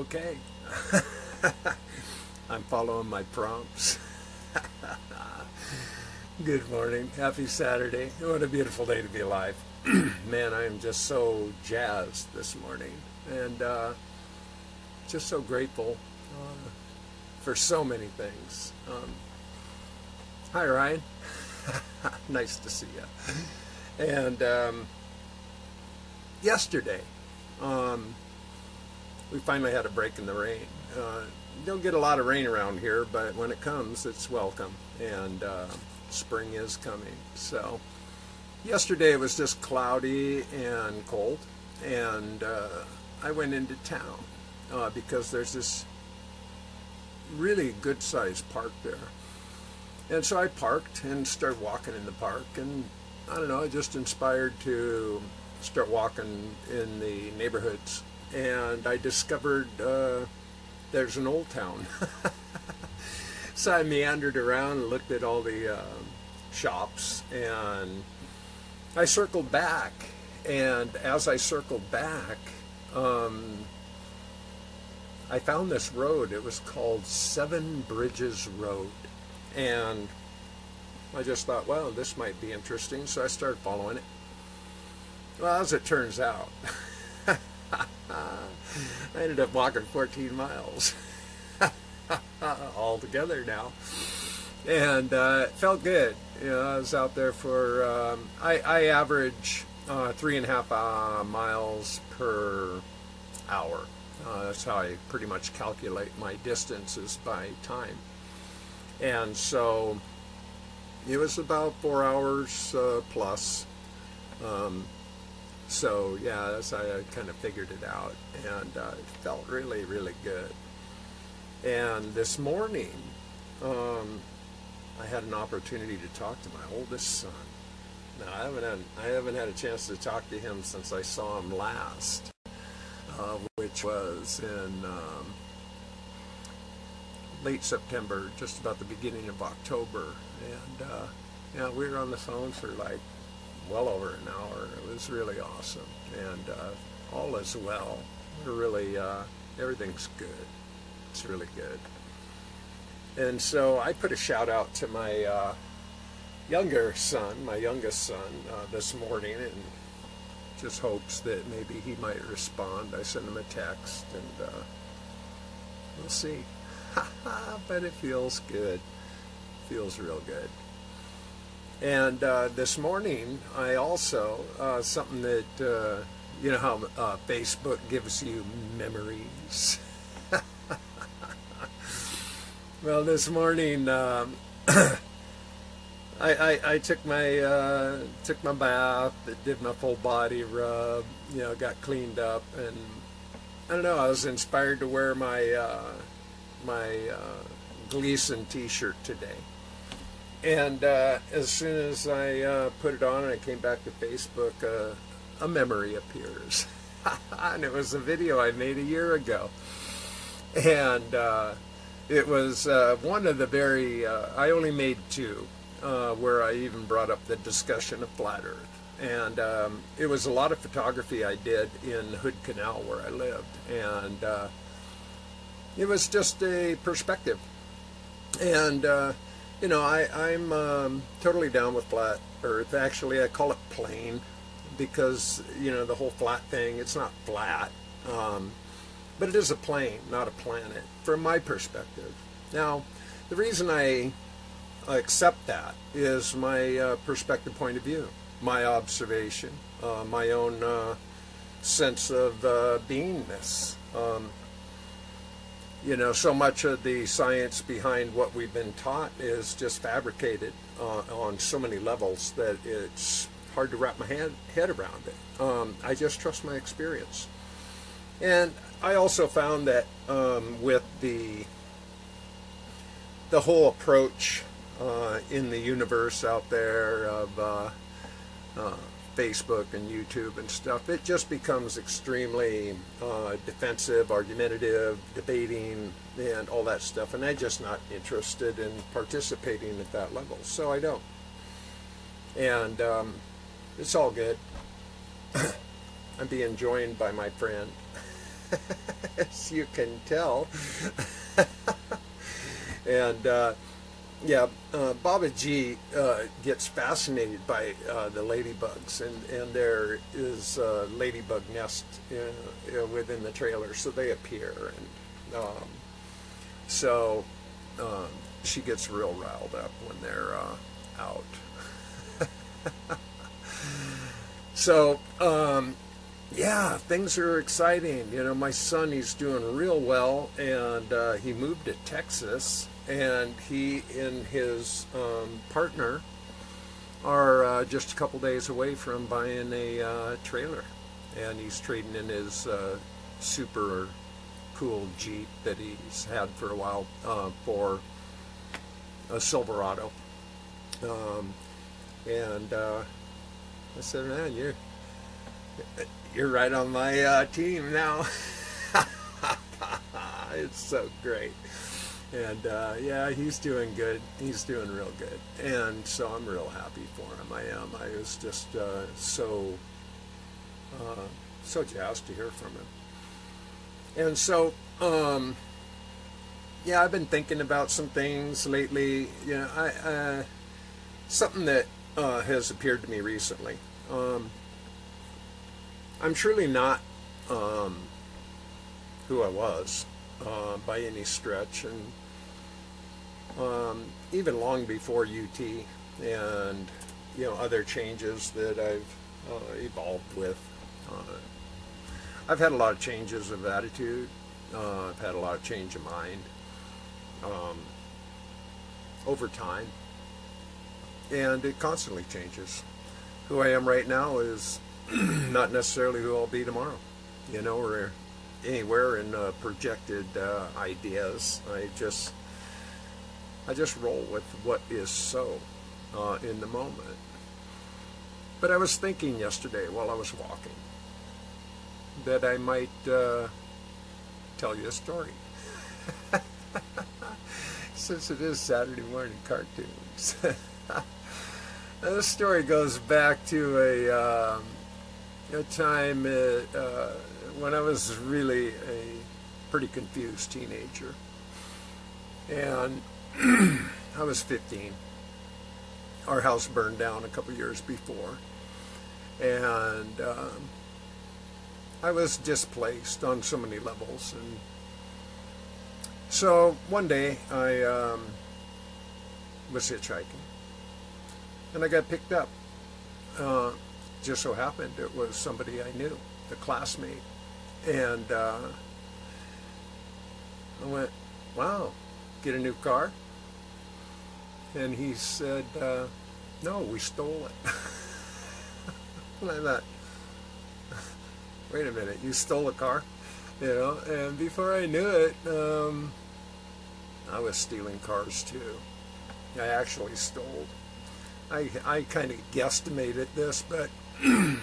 Okay. I'm following my prompts. Good morning. Happy Saturday. What a beautiful day to be alive. Man, I am just so jazzed this morning and just so grateful for so many things. Hi, Ryan. Nice to see you. And yesterday, we finally had a break in the rain. You don't get a lot of rain around here, but when it comes, it's welcome. And spring is coming. So yesterday it was just cloudy and cold. And I went into town because there's this really good-sized park there. And so I parked and started walking in the park. And I don't know, I just inspired to start walking in the neighborhoods. And I discovered there's an old town. So I meandered around and looked at all the shops, and I circled back. And as I circled back, I found this road. It was called Seven Bridges Road. And I just thought, well, this might be interesting. So I started following it. Well, as it turns out, I ended up walking 14 miles all together now, and it felt good. You know, I was out there for I average 3.5 miles per hour. That's how I pretty much calculate my distances by time, and so it was about 4 hours plus. So yeah, that's how I kind of figured it out, and it felt really, really good. And this morning, I had an opportunity to talk to my oldest son. Now I haven't had a chance to talk to him since I saw him last, which was in late September, just about the beginning of October, and yeah, we were on the phone for like well over an hour. It was really awesome, and all is well. We're really everything's good. It's really good. And so I put a shout out to my youngest son, this morning, and just hopes that maybe he might respond. I sent him a text, and we'll see. But it feels good. Feels real good. And this morning, I also, something that, you know how Facebook gives you memories. Well, this morning, I took my bath, did my full body rub, you know, got cleaned up, and I don't know, I was inspired to wear my Gleason t-shirt today. And as soon as I put it on and I came back to Facebook, a memory appears. And it was a video I made a year ago. And it was one of the very, I only made two, where I even brought up the discussion of flat Earth. And it was a lot of photography I did in Hood Canal where I lived. And it was just a perspective. And you know, I'm totally down with flat Earth. Actually, I call it plane because, you know, the whole flat thing, it's not flat. But it is a plane, not a planet, from my perspective. Now, the reason I accept that is my perspective point of view, my observation, my own sense of beingness. You know, so much of the science behind what we've been taught is just fabricated on so many levels that it's hard to wrap my head around it. I just trust my experience. And I also found that with the whole approach in the universe out there of Facebook and YouTube and stuff, it just becomes extremely defensive, argumentative, debating, and all that stuff. And I'm just not interested in participating at that level, so I don't. And it's all good. I'm being joined by my friend. as you can tell. And yeah, Baba G gets fascinated by the ladybugs, and there is a ladybug nest within the trailer, so they appear, and so she gets real riled up when they're out. So yeah, things are exciting. You know, my son, he's doing real well, and he moved to Texas, and he and his partner are just a couple days away from buying a trailer, and he's trading in his super cool Jeep that he's had for a while for a Silverado. And I said, man, you're right on my team now. It's so great. And yeah, he's doing good. He's doing real good. And so I'm real happy for him. I am. I was just so jazzed to hear from him. And so, yeah, I've been thinking about some things lately. You know, something that has appeared to me recently. I'm truly not who I was by any stretch, and even long before UT and other changes that I've evolved with. I've had a lot of changes of attitude. I've had a lot of change of mind over time, and it constantly changes. Who I am right now is not necessarily who I'll be tomorrow, or anywhere in projected ideas. I just roll with what is so in the moment. But I was thinking yesterday while I was walking that I might tell you a story. Since it is Saturday morning cartoons. This story goes back to a time when I was really a pretty confused teenager. And I was 15. Our house burned down a couple years before. And I was displaced on so many levels. And so one day I was hitchhiking. And I got picked up. Just so happened it was somebody I knew, a classmate. And I went, wow, get a new car? And he said, no, we stole it. And I thought, wait a minute, you stole a car? And before I knew it, I was stealing cars too. I actually stole. I kind of guesstimated this, but I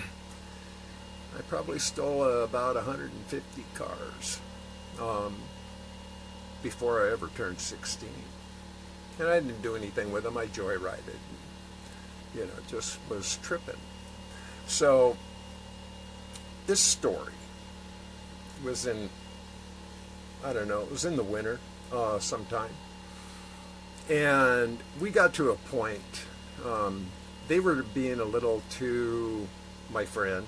probably stole about 150 cars before I ever turned 16. And I didn't do anything with them. I joyrided, just was tripping. So this story was in, I don't know, it was in the winter sometime. And we got to a point, they were being a little too, my friend,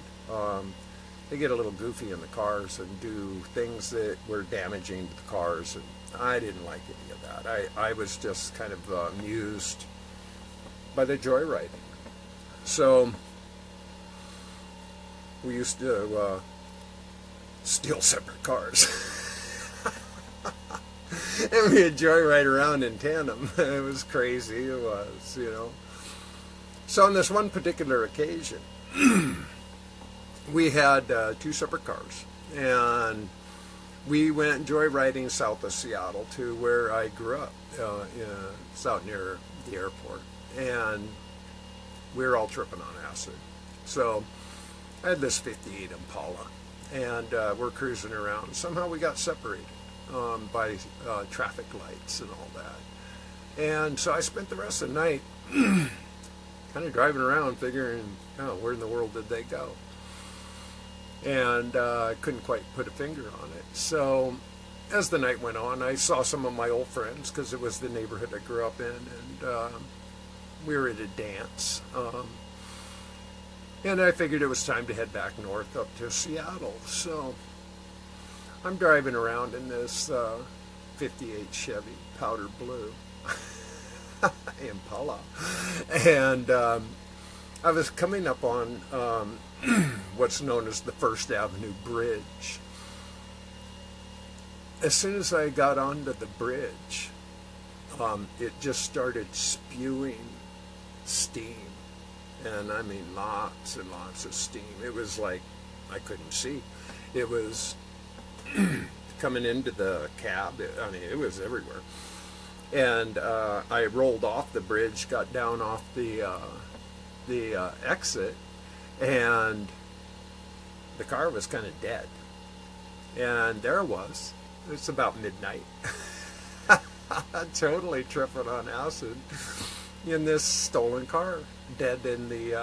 they get a little goofy in the cars and do things that were damaging to the cars, and I didn't like any of that. I was just kind of amused by the joyriding. So we used to steal separate cars. And we'd joyride around in tandem. It was crazy, it was, So on this one particular occasion, we had two separate cars, and we went joyriding south of Seattle to where I grew up. It's out near the airport, and we were all tripping on acid. So I had this 58 Impala, and we're cruising around. Somehow we got separated by traffic lights and all that. And so I spent the rest of the night kind of driving around figuring, where in the world did they go? and I couldn't quite put a finger on it. So as the night went on, I saw some of my old friends, because it was the neighborhood I grew up in, and we were at a dance. And I figured it was time to head back north up to Seattle. So I'm driving around in this 58 Chevy powder blue Impala, and I was coming up on what's known as the First Avenue Bridge. As soon as I got onto the bridge, it just started spewing steam. And I mean lots and lots of steam. It was like I couldn't see. It was coming into the cab. I mean, it was everywhere. And I rolled off the bridge, got down off the exit, and the car was kind of dead. And there it was. It's about midnight. Totally tripping on acid in this stolen car, dead in the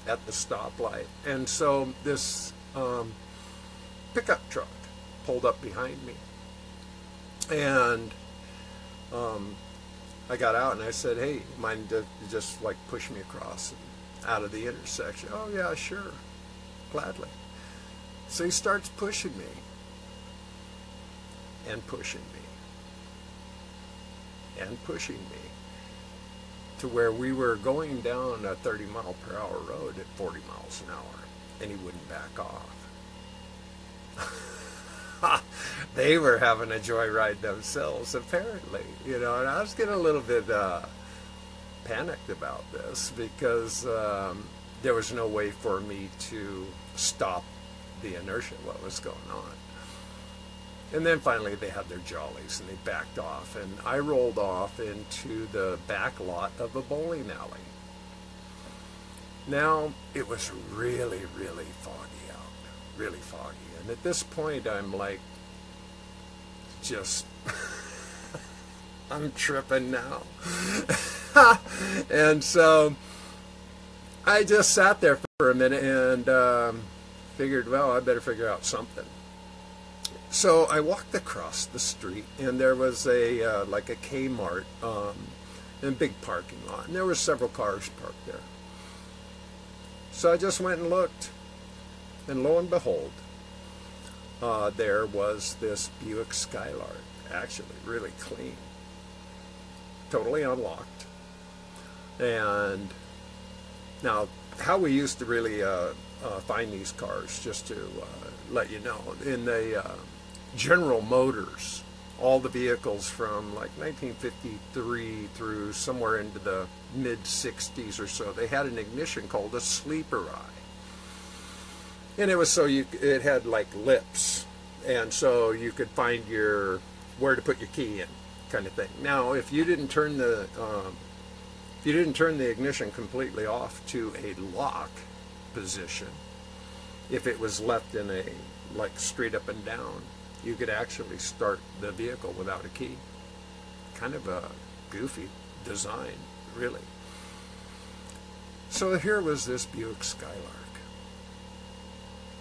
at the stoplight. And so this pickup truck pulled up behind me, and I got out and I said, "Hey, mind to just like push me across and out of the intersection?" "Oh yeah, sure, gladly." So he starts pushing me and pushing me and pushing me to where we were going down a 30-mile-per-hour road at 40 miles an hour, and he wouldn't back off. They were having a joyride themselves, apparently, you know, and I was getting a little bit panicked about this, because there was no way for me to stop the inertia, what was going on. And then finally they had their jollies and they backed off, and I rolled off into the back lot of a bowling alley. Now, it was really, really foggy out, really foggy. And at this point I'm like, just, I'm tripping now. And so I just sat there for a minute and figured, well, I better figure out something. So I walked across the street, and there was a like a Kmart in a big parking lot, and there were several cars parked there. So I just went and looked, and lo and behold, there was this Buick Skylark, actually really clean, totally unlocked. And now, how we used to really find these cars, just to let you know, in the General Motors, all the vehicles from like 1953 through somewhere into the mid-60s or so, they had an ignition called a sleeper eye. And it was so it had like lips, and so you could find where to put your key in, kind of thing. Now, if you didn't turn the ignition completely off to a lock position, if it was left in a like straight up and down, you could actually start the vehicle without a key. Kind of a goofy design, really. So here was this Buick Skylark.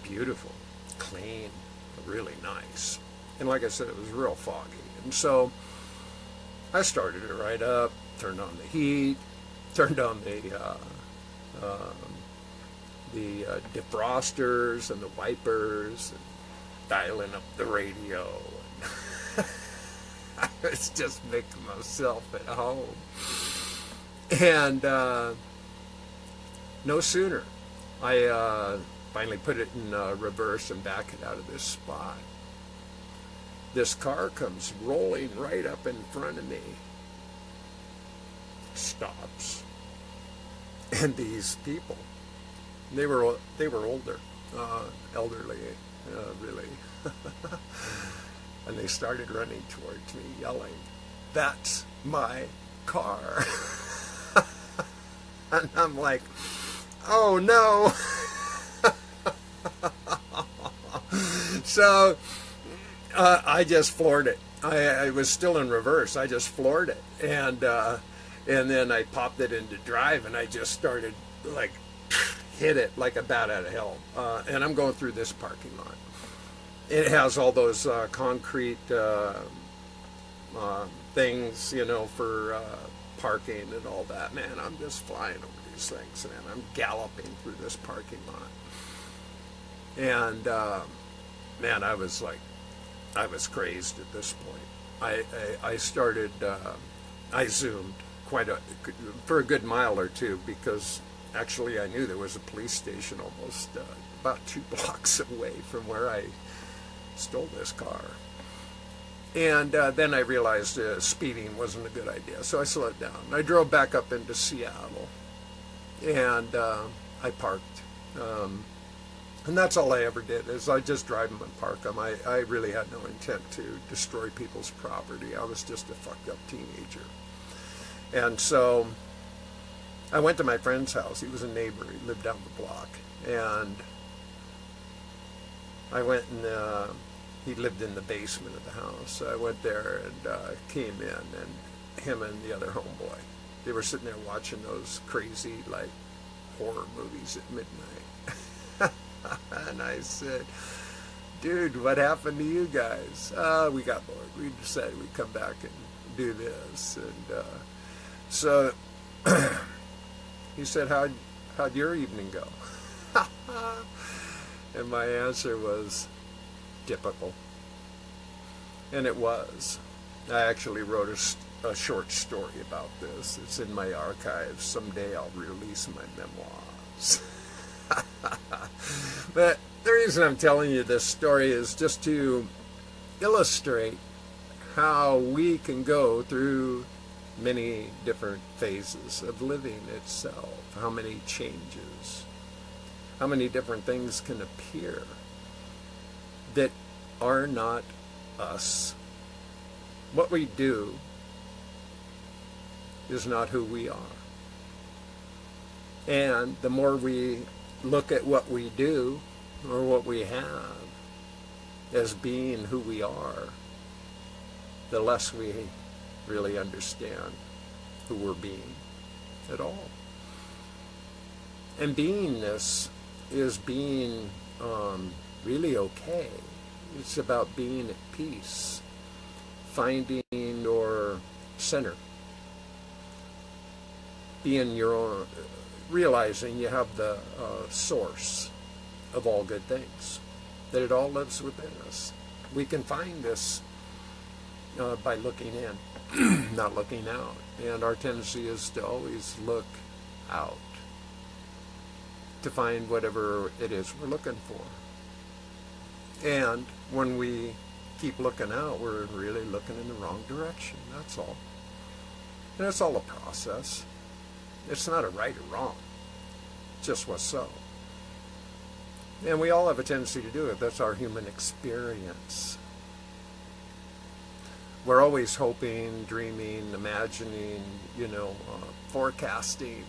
Beautiful, clean, really nice. And like I said, it was real foggy. And so I started it right up, turned on the heat, turned on the defrosters and the wipers, and dialing up the radio. I was just making myself at home. And no sooner I finally put it in reverse and back it out of this spot, this car comes rolling right up in front of me, stops, and these people, they were older, elderly, really, and they started running towards me, yelling, "That's my car!" And I'm like, oh no. So I just floored it. I was still in reverse. I just floored it, and then I popped it into drive, and I just started like hit it like a bat out of hell. And I'm going through this parking lot. It has all those concrete things, you know, for parking and all that. Man, I'm just flying over these things, and I'm galloping through this parking lot. And man, I was crazed at this point. I started, I zoomed for a good mile or two, because actually I knew there was a police station almost about 2 blocks away from where I stole this car. And then I realized speeding wasn't a good idea, so I slowed down. I drove back up into Seattle, and I parked. And that's all I ever did, is I just drive them and park them. I really had no intent to destroy people's property. I was just a fucked up teenager. And so I went to my friend's house. He was a neighbor. He lived down the block. And I went and he lived in the basement of the house. So I went there and came in, and him and the other homeboy, they were sitting there watching those crazy, like, horror movies at midnight. And I said, dude, what happened to you guys? We got bored. We decided we'd come back and do this. And so he said, how'd your evening go? And my answer was, typical. And it was. I actually wrote a short story about this. It's in my archives. Someday I'll release my memoirs. But the reason I'm telling you this story is just to illustrate how we can go through many different phases of living itself, how many changes, how many different things can appear that are not us. What we do is not who we are. And the more we look at what we do or what we have as being who we are, the less we really understand who we're being at all. And beingness is being really okay. It's about being at peace, finding your center, being your own, realizing you have the source of all good things, that it all lives within us. We can find this by looking in, not looking out. And our tendency is to always look out to find whatever it is we're looking for. And when we keep looking out, we're really looking in the wrong direction, that's all. And it's all a process. It's not a right or wrong, just what's so. And we all have a tendency to do it. That's our human experience. We're always hoping, dreaming, imagining, forecasting,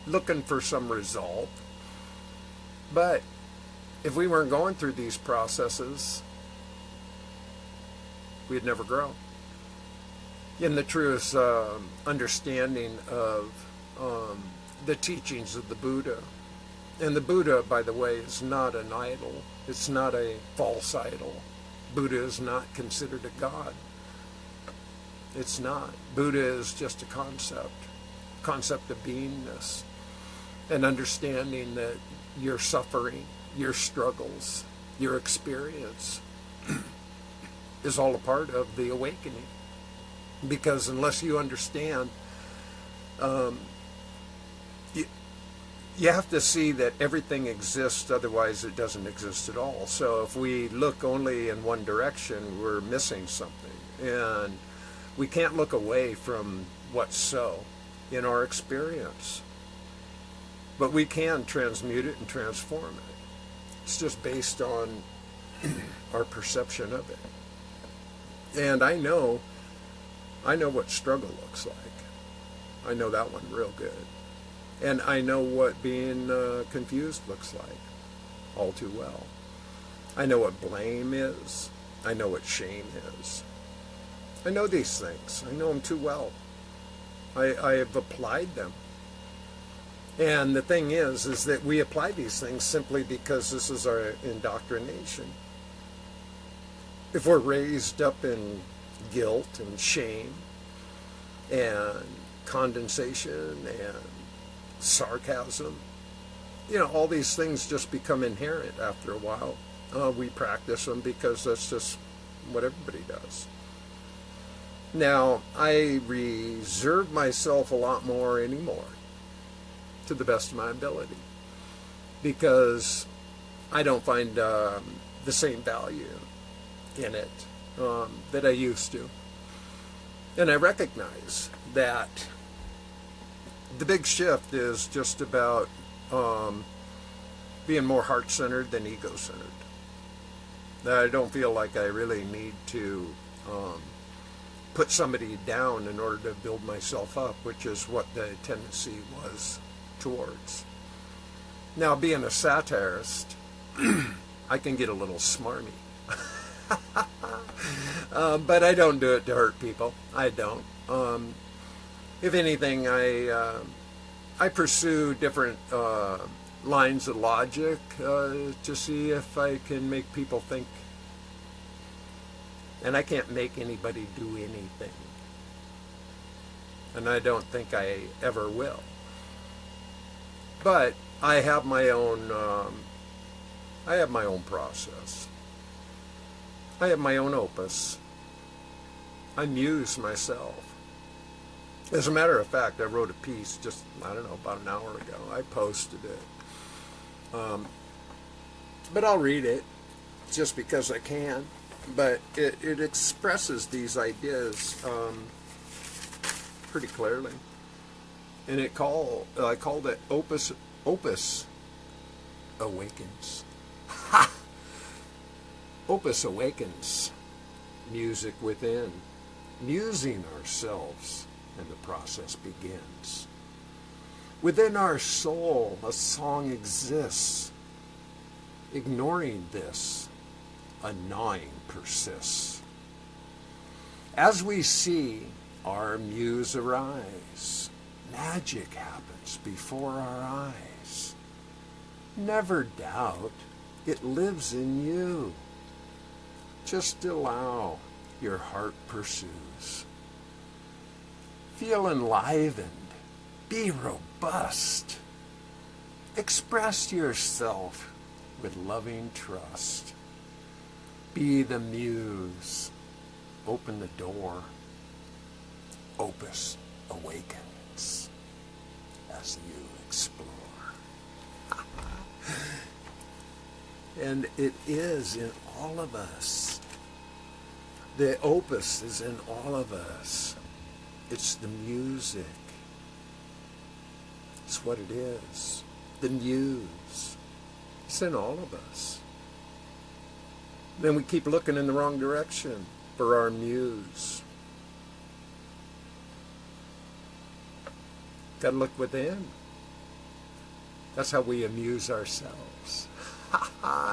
looking for some result. But if we weren't going through these processes, we'd never grow. In the truest understanding of the teachings of the Buddha. And the Buddha, by the way, is not an idol. It's not a false idol. Buddha is not considered a god. It's not. Buddha is just a concept of beingness. And understanding that your suffering, your struggles, your experience is all a part of the awakening. Because unless you understand, you have to see that everything exists, otherwise it doesn't exist at all. So if we look only in one direction, we're missing something. And we can't look away from what's so in our experience. But we can transmute it and transform it. It's just based on our perception of it. And I know what struggle looks like. I know that one real good. And I know what being confused looks like all too well. I know what blame is. I know what shame is. I know these things. I know them too well. I have applied them. And the thing is that we apply these things simply because this is our indoctrination. If we're raised up in guilt and shame and condensation and sarcasm, you know, all these things just become inherent after a while. We practice them because that's just what everybody does. Now, I reserve myself a lot more anymore, to the best of my ability, because I don't find the same value in it that I used to. And I recognize that the big shift is just about being more heart-centered than ego-centered. That I don't feel like I really need to put somebody down in order to build myself up, which is what the tendency was towards. Now, being a satirist, I can get a little smarmy. But I don't do it to hurt people. I don't. If anything, I pursue different lines of logic to see if I can make people think. And I can't make anybody do anything. And I don't think I ever will. But I have my own process. I have my own opus. I muse myself. As a matter of fact, I wrote a piece just, I don't know, about an hour ago. I posted it. But I'll read it just because I can. But it expresses these ideas pretty clearly. And I called it Opus Awakens. Ha! Opus Awakens. Music within. Musing ourselves, and the process begins. Within our soul, a song exists. Ignoring this, a gnawing persists. As we see our muse arise, magic happens before our eyes. Never doubt, it lives in you. Just allow, your heart pursues. Feel enlivened, be robust. Express yourself with loving trust. Be the muse. Open the door. Opus awakens as you explore. And it is in all of us. The opus is in all of us. It's the music. It's what it is. The muse. It's in all of us. Then we keep looking in the wrong direction for our muse. Got to look within. That's how we amuse ourselves.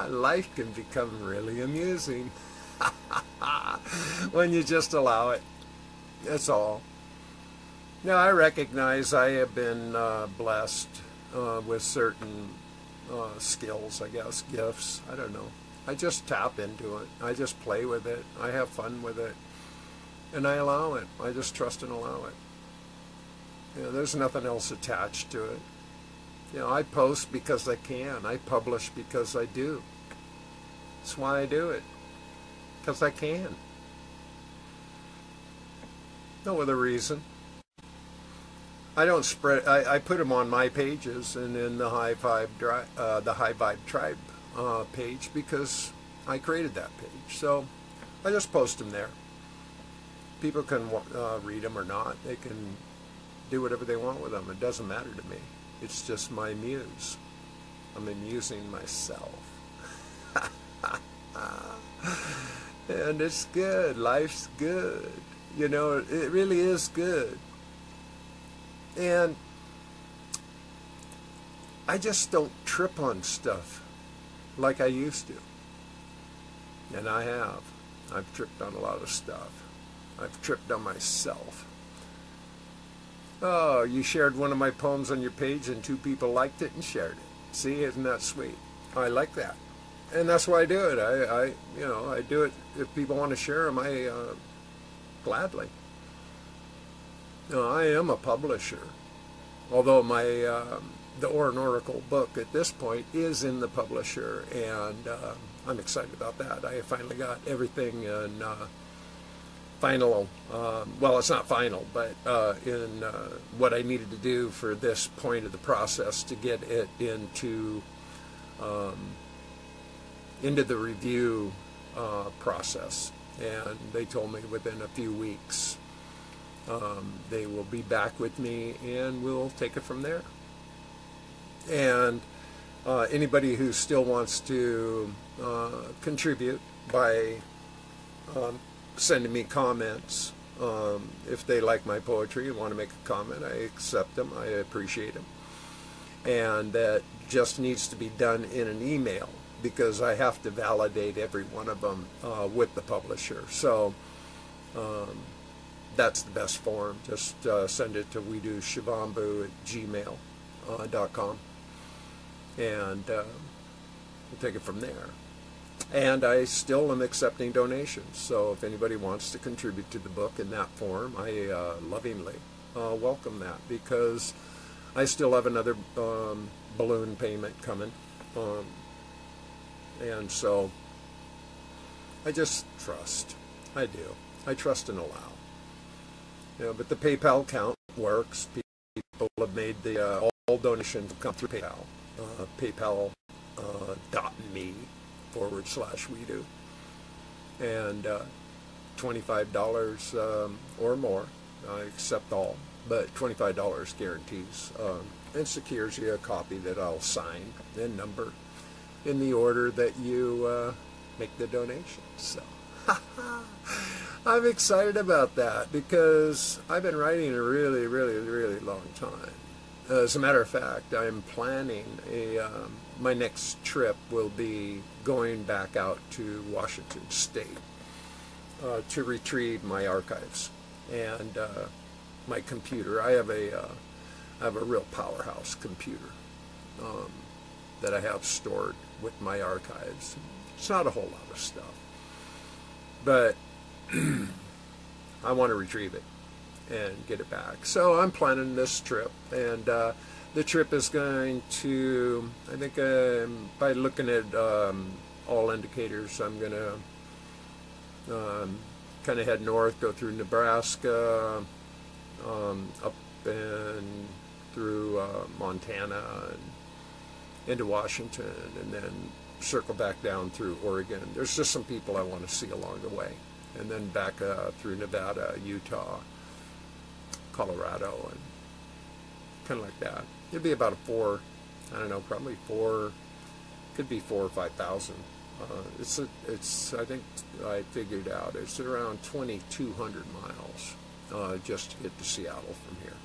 Life can become really amusing when you just allow it. That's all. Now, I recognize I have been blessed with certain skills, I guess, gifts. I don't know. I just tap into it. I just play with it. I have fun with it. And I allow it. I just trust and allow it. You know, there's nothing else attached to it. You know, I post because I can. I publish because I do. That's why I do it. Because I can. No other reason. I don't spread. I put them on my pages and in the High Vibe Tribe page because I created that page. So I just post them there. People can read them or not. They can do whatever they want with them. It doesn't matter to me. It's just my muse. I'm amusing myself. And it's good. Life's good. You know, it really is good. And I just don't trip on stuff like I used to. And I have. I've tripped on a lot of stuff. I've tripped on myself. Oh, you shared one of my poems on your page and 2 people liked it and shared it. See, isn't that sweet? I like that. And that's why I do it. I do it if people want to share them. Gladly. I am a publisher, although my the Or and Oracle book at this point is in the publisher, and I'm excited about that. I finally got everything in final. Well, it's not final, but in what I needed to do for this point of the process to get it into the review process. And they told me within a few weeks they will be back with me and we'll take it from there. And anybody who still wants to contribute by sending me comments, if they like my poetry and want to make a comment, I accept them, I appreciate them. And that just needs to be done in an email, because I have to validate every one of them with the publisher. So that's the best form. Just send it to Weedu Shivambu at gmail.com, and we'll take it from there. And I still am accepting donations. So if anybody wants to contribute to the book in that form, I lovingly welcome that, because I still have another balloon payment coming. And so I just trust. I do. I trust and allow. But the PayPal account works. People have made all donations come through PayPal. PayPal.me/Weedu. And $25 or more. I accept all, but $25 guarantees and secures you a copy that I'll sign and number in the order that you make the donation. So I'm excited about that, because I've been writing a really, really, really long time. As a matter of fact, I'm planning my next trip will be going back out to Washington State to retrieve my archives and my computer. I have a real powerhouse computer that I have stored with my archives. It's not a whole lot of stuff, but I want to retrieve it and get it back. So I'm planning this trip, and the trip is going to, I think by looking at all indicators, I'm going to kind of head north, go through Nebraska, up and through Montana, and into Washington, and then circle back down through Oregon. There's just some people I want to see along the way, and then back through Nevada, Utah, Colorado, and kind of like that. It'd be about probably could be 4,000 or 5,000. I think I figured out it's around 2,200 miles just to get to Seattle from here.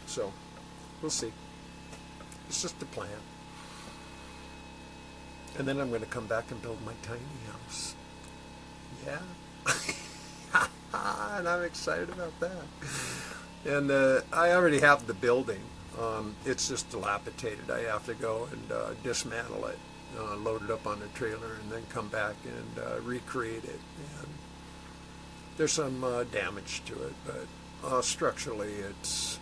So we'll see. It's just a plan. And then I'm going to come back and build my tiny house. Yeah. And I'm excited about that. And I already have the building. It's just dilapidated. I have to go and dismantle it, load it up on a trailer, and then come back and recreate it. And there's some damage to it, but structurally it's,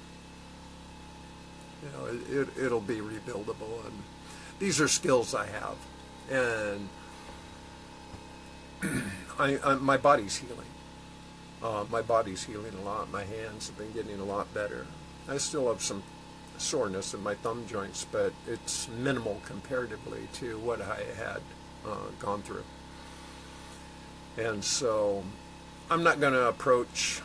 it'll be rebuildable. And these are skills I have. And my body's healing. My body's healing a lot. My hands have been getting a lot better. I still have some soreness in my thumb joints, but it's minimal comparatively to what I had gone through. And so I'm not going to approach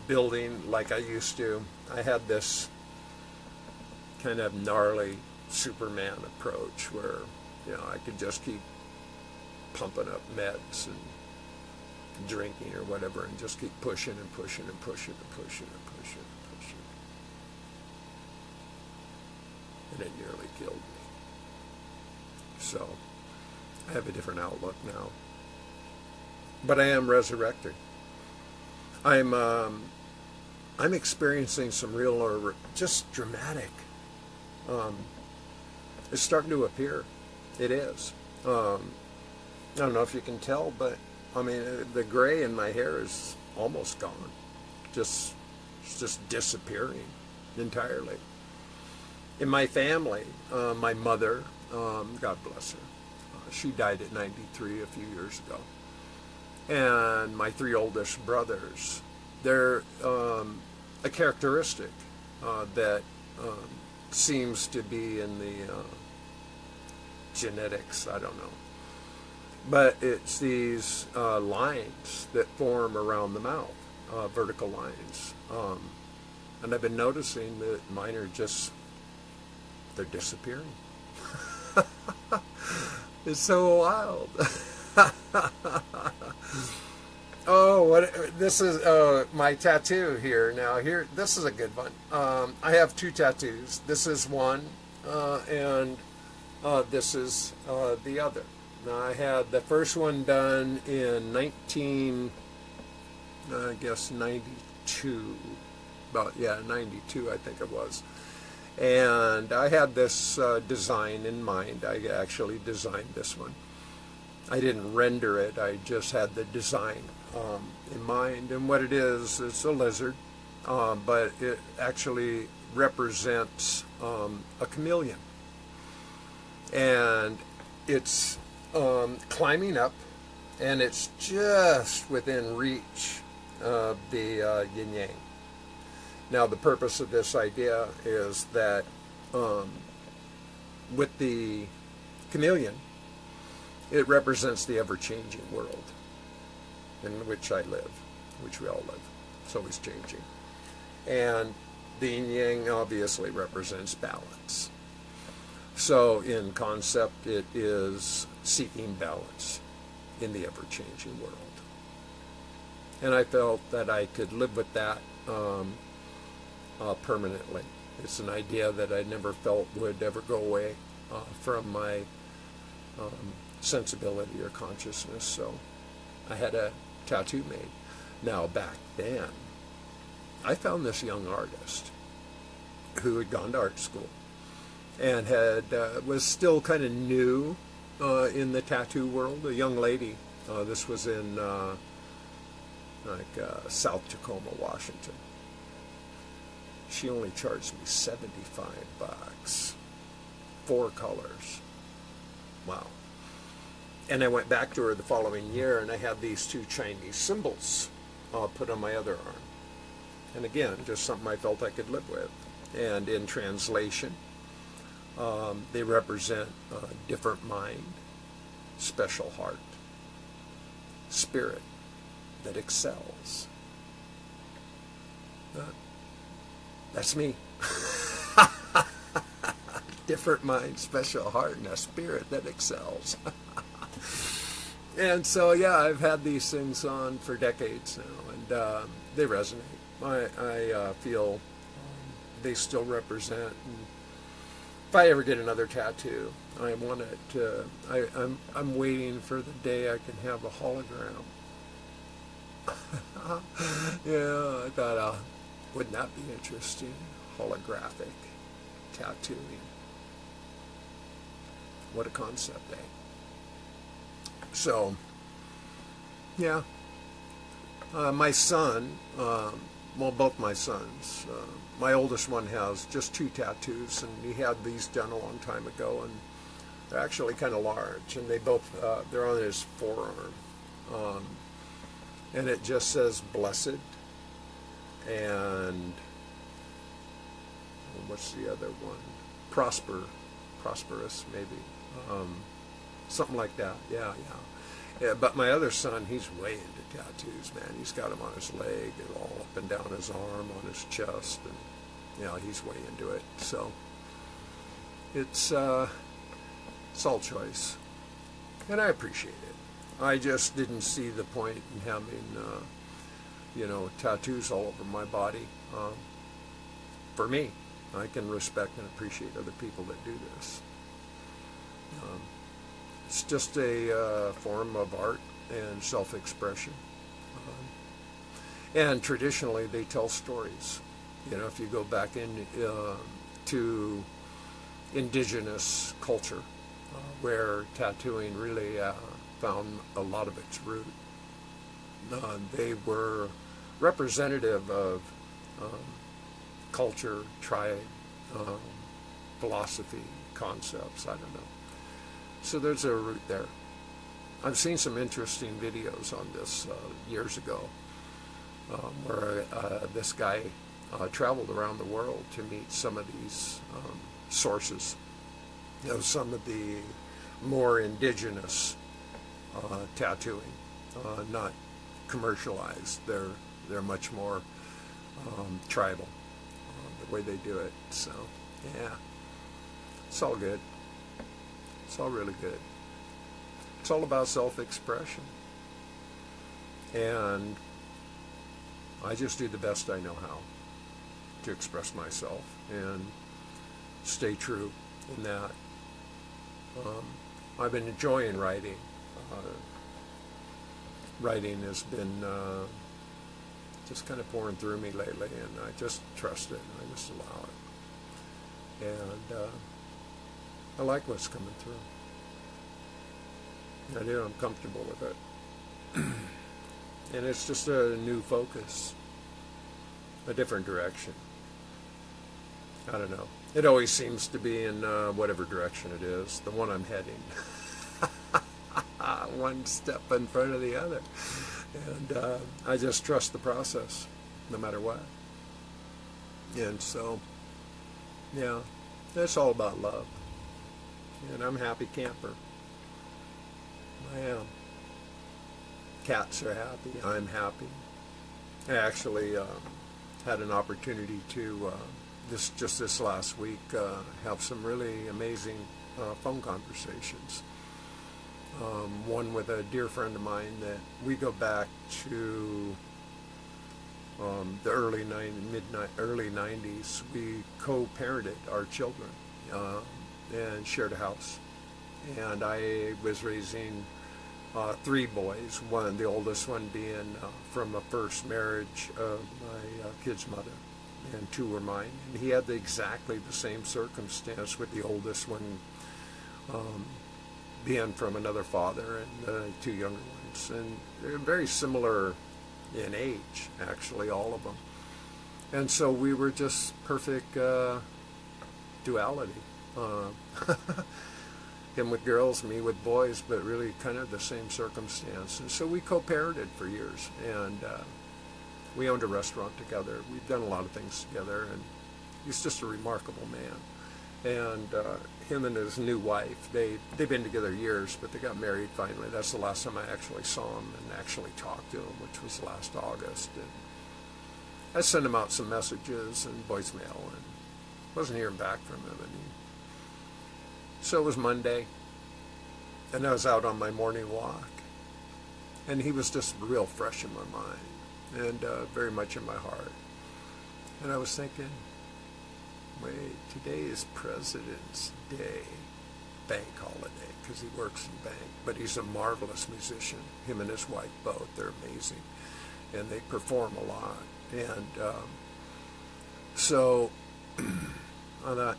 building like I used to. I had this kind of gnarly Superman approach where I could just keep pumping up meds and drinking or whatever, and just keep pushing and pushing and pushing and pushing and pushing and pushing. And it nearly killed me. So I have a different outlook now. But I am resurrected. I'm I'm experiencing some real or just dramatic. It's starting to appear. It is. I don't know if you can tell, but I mean, the gray in my hair is almost gone. It's just disappearing entirely. In my family, my mother, God bless her, she died at 93 a few years ago. And my three oldest brothers, they're a characteristic that seems to be in the genetics, I don't know. But it's these lines that form around the mouth, vertical lines. And I've been noticing that mine are just, they're disappearing. It's so wild. Oh, what this is my tattoo here. Now here, this is a good one. I have two tattoos. This is one, and this is the other. Now I had the first one done in 92. About, yeah, 92 I think it was. And I had this design in mind. I actually designed this one. I didn't render it, I just had the design in mind. And what it is, it's a lizard, but it actually represents a chameleon. And it's climbing up, and it's just within reach of the yin-yang. Now, the purpose of this idea is that with the chameleon, it represents the ever-changing world in which I live, which we all live. It's always changing. And the yin-yang obviously represents balance. So in concept, it is seeking balance in the ever-changing world. And I felt that I could live with that permanently. It's an idea that I never felt would ever go away from my sensibility or consciousness. So I had a tattoo made. Now back then, I found this young artist who had gone to art school and was still kind of new in the tattoo world. A young lady. This was in South Tacoma, Washington. She only charged me $75. 4 colors. Wow. And I went back to her the following year, and I had these 2 Chinese symbols put on my other arm. And again, just something I felt I could live with. And in translation, they represent different mind, special heart, spirit that excels. That's me. Different mind, special heart, and a spirit that excels. And so, yeah, I've had these things on for decades now, and they resonate. I feel they still represent. And if I ever get another tattoo, I want it to. I'm waiting for the day I can have a hologram. Yeah, I thought, wouldn't that be interesting? Holographic tattooing. What a concept, eh? So, yeah. My son, well, both my sons, my oldest one has just 2 tattoos, and he had these done a long time ago, and they're actually kind of large, and they both, they're on his forearm. And it just says blessed, and what's the other one? Prosperous, maybe. Something like that, yeah. But my other son, he's way into tattoos, man. He's got them on his leg and all up and down his arm, on his chest, and he's way into it. So it's all choice, and I appreciate it. I just didn't see the point in having, tattoos all over my body. For me, I can respect and appreciate other people that do this. It's just a form of art and self-expression. And traditionally, they tell stories. You know, if you go back in to indigenous culture, where tattooing really found a lot of its root, they were representative of culture, tribe, philosophy, concepts, I don't know. So there's a root there. I've seen some interesting videos on this years ago, where this guy traveled around the world to meet some of these sources of some of the more indigenous tattooing, not commercialized. They're much more tribal, the way they do it. So yeah, it's all good. It's all really good. It's all about self-expression, and I just do the best I know how to express myself and stay true in that. I've been enjoying writing. Writing has been just kind of pouring through me lately, and I just trust it, and I just allow it. And I like what's coming through. I do. I'm comfortable with it. And it's just a new focus, a different direction. I don't know. It always seems to be in whatever direction it is, the one I'm heading. One step in front of the other. And I just trust the process, no matter what. And so, yeah, it's all about love. And I'm a happy camper. I am. Cats are happy. I'm happy. I actually had an opportunity to, just this last week, have some really amazing phone conversations. One with a dear friend of mine that we go back to the early 90s. We co-parented our children and shared a house. And I was raising 3 boys, the oldest one being from a first marriage of my kid's mother, and 2 were mine. And he had exactly the same circumstance with the oldest one being from another father, and the 2 younger ones. And they're very similar in age, actually, all of them. And so we were just perfect duality. Him with girls, me with boys, but really kind of the same circumstance. And so we co-parented for years, and we owned a restaurant together. We've done a lot of things together, and he's just a remarkable man. And him and his new wife, they've been together years, but they got married finally. That's the last time I actually saw him and actually talked to him, which was last August. And I sent him out some messages and voicemail, and wasn't hearing back from him. And so it was Monday, and I was out on my morning walk, and he was just real fresh in my mind, and very much in my heart. And I was thinking, wait, today is President's Day, bank holiday, because he works in bank, but he's a marvelous musician. Him and his wife both, they're amazing, and they perform a lot. And so I thought,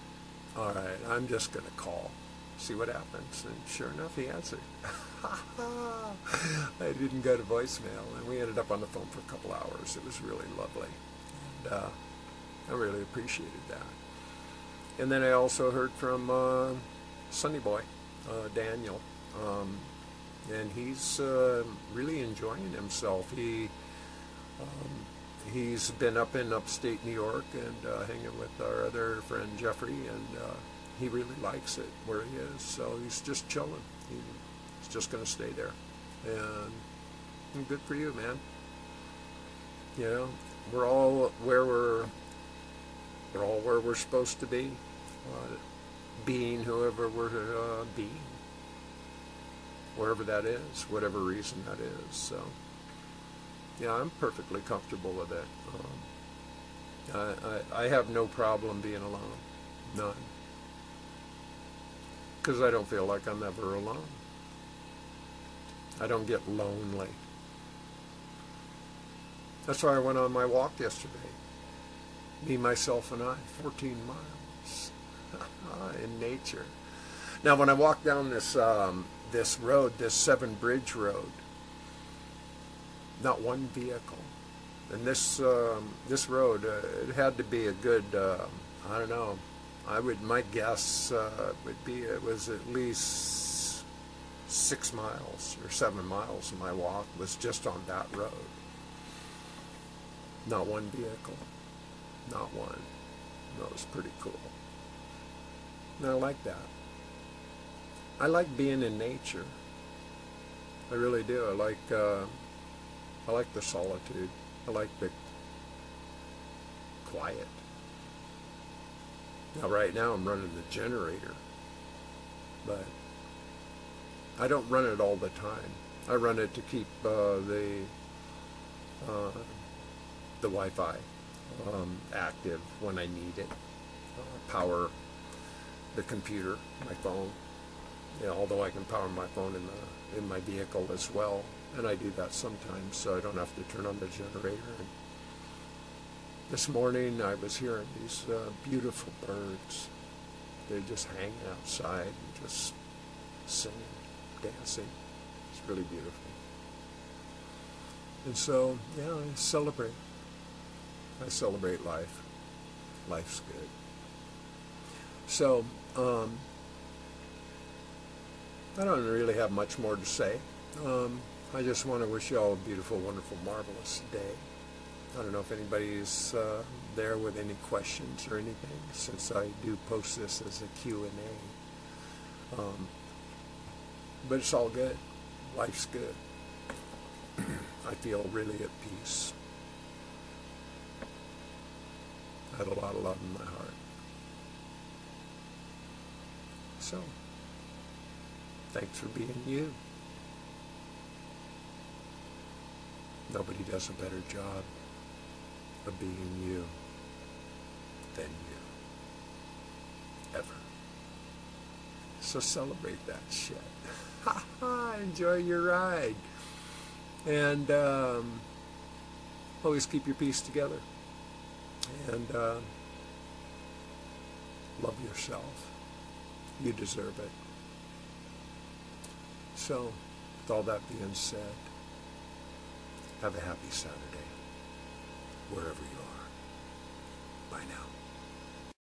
all right, I'm just going to call, see what happens. And sure enough, he answered. I didn't go to voicemail, and we ended up on the phone for a couple hours. It was really lovely, and I really appreciated that. And then I also heard from Sunny Boy, Daniel, and he's really enjoying himself. He's been up in upstate New York and hanging with our other friend Jeffrey, and he really likes it where he is. So he's just chilling. He's just going to stay there, and good for you, man. You know, we're all where we're supposed to be, being whoever we're being, wherever that is, whatever reason that is. So. Yeah, I'm perfectly comfortable with it. I have no problem being alone. None. Because I don't feel like I'm ever alone. I don't get lonely. That's why I went on my walk yesterday. Me, myself, and I, 14 miles in nature. Now, when I walk down this this road, this 7-bridge road, not one vehicle. And this this road, it had to be a good, I don't know. My guess would be it was at least 6 miles or 7 miles of my walk was just on that road. Not one vehicle. Not one. That was pretty cool. And I like that. I like being in nature. I really do. I like the solitude. I like the quiet. Now, right now, I'm running the generator, but I don't run it all the time. I run it to keep the Wi-Fi active when I need it. Power the computer, my phone. Although I can power my phone in my vehicle as well, and I do that sometimes, so I don't have to turn on the generator. And this morning I was hearing these beautiful birds. They're just hanging outside and just singing, dancing. It's really beautiful. And so, yeah, I celebrate. I celebrate life. Life's good. So, I don't really have much more to say. I just want to wish you all a beautiful, wonderful, marvelous day. I don't know if anybody's there with any questions or anything, since I do post this as a Q&A. But it's all good. Life's good. I feel really at peace. I have a lot of love in my heart. So, thanks for being you. Nobody does a better job of being you than you. Ever. So celebrate that shit. Enjoy your ride. And always keep your peace together. And love yourself. You deserve it. So, with all that being said, have a happy Saturday, wherever you are. Bye now.